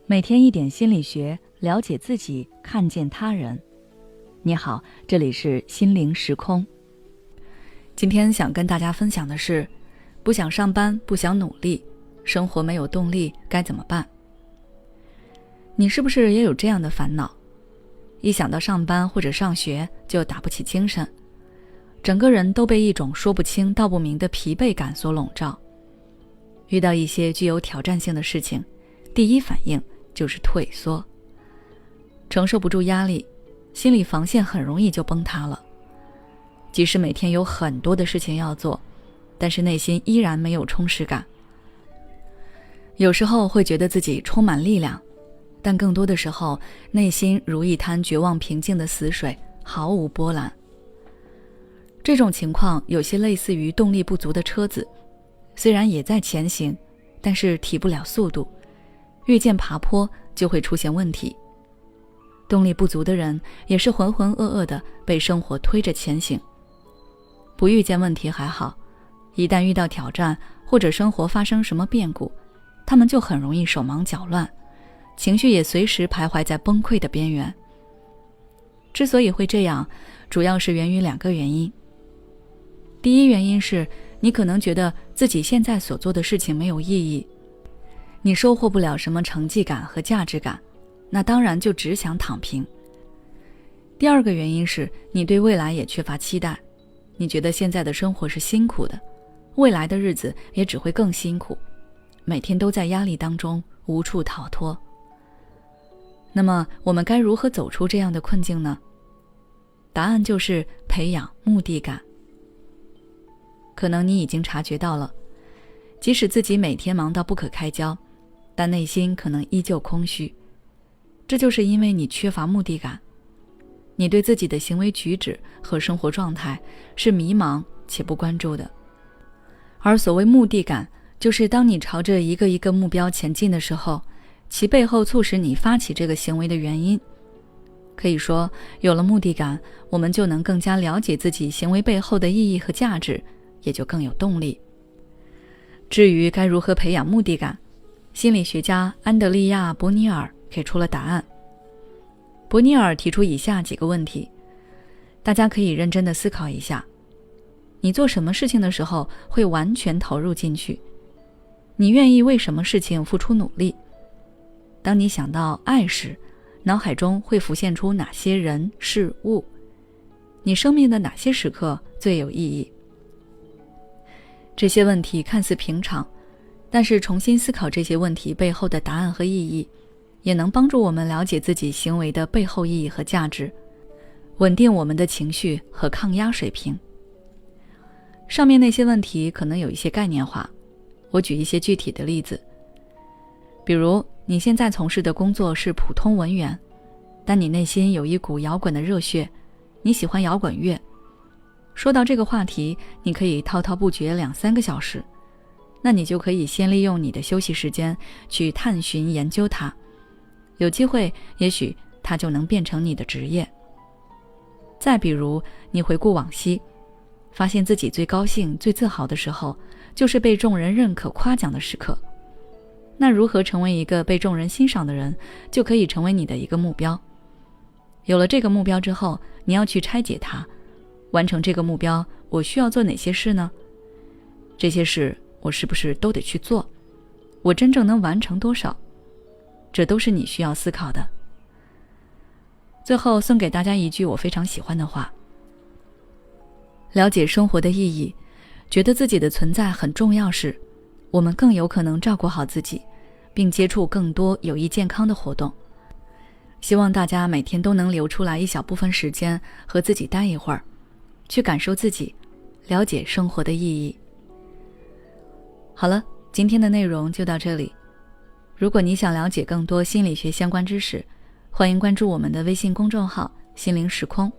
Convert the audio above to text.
每天一点心理学，了解自己，看见他人。你好，这里是心灵时空。今天想跟大家分享的是，不想上班，不想努力，生活没有动力，该怎么办？你是不是也有这样的烦恼？一想到上班或者上学就打不起精神，整个人都被一种说不清道不明的疲惫感所笼罩。遇到一些具有挑战性的事情，第一反应就是退缩，承受不住压力，心理防线很容易就崩塌了。即使每天有很多的事情要做，但是内心依然没有充实感。有时候会觉得自己充满力量，但更多的时候，内心如一滩绝望平静的死水，毫无波澜。这种情况有些类似于动力不足的车子，虽然也在前行，但是提不了速度，遇见爬坡就会出现问题。动力不足的人也是浑浑噩噩地被生活推着前行。不遇见问题还好，一旦遇到挑战或者生活发生什么变故，他们就很容易手忙脚乱，情绪也随时徘徊在崩溃的边缘。之所以会这样，主要是源于2个原因。第一原因是，你可能觉得自己现在所做的事情没有意义，你收获不了什么成绩感和价值感，那当然就只想躺平。第2个原因是，你对未来也缺乏期待，你觉得现在的生活是辛苦的，未来的日子也只会更辛苦，每天都在压力当中，无处逃脱。那么我们该如何走出这样的困境呢？答案就是培养目的感。可能你已经察觉到了，即使自己每天忙到不可开交，但内心可能依旧空虚。这就是因为你缺乏目的感，你对自己的行为举止和生活状态是迷茫且不关注的。而所谓目的感，就是当你朝着一个一个目标前进的时候，其背后促使你发起这个行为的原因。可以说，有了目的感，我们就能更加了解自己行为背后的意义和价值，也就更有动力。至于该如何培养目的感，心理学家安德利亚·伯尼尔给出了答案。伯尼尔提出以下几个问题，大家可以认真地思考一下。你做什么事情的时候会完全投入进去？你愿意为什么事情付出努力？当你想到爱时，脑海中会浮现出哪些人事物？你生命的哪些时刻最有意义？这些问题看似平常，但是重新思考这些问题背后的答案和意义，也能帮助我们了解自己行为的背后意义和价值，稳定我们的情绪和抗压水平。上面那些问题可能有一些概念化，我举一些具体的例子。比如，你现在从事的工作是普通文员，但你内心有一股摇滚的热血，你喜欢摇滚乐。说到这个话题，你可以滔滔不绝2-3个小时，那你就可以先利用你的休息时间去探寻研究它，有机会也许它就能变成你的职业。再比如，你回顾往昔，发现自己最高兴最自豪的时候，就是被众人认可夸奖的时刻。那如何成为一个被众人欣赏的人，就可以成为你的一个目标。有了这个目标之后，你要去拆解它，完成这个目标，我需要做哪些事呢？这些事我是不是都得去做？我真正能完成多少？这都是你需要思考的。最后送给大家一句我非常喜欢的话：了解生活的意义，觉得自己的存在很重要时，我们更有可能照顾好自己，并接触更多有益健康的活动。希望大家每天都能留出来一小部分时间和自己待一会儿，去感受自己，了解生活的意义。好了，今天的内容就到这里。如果你想了解更多心理学相关知识，欢迎关注我们的微信公众号心灵时空。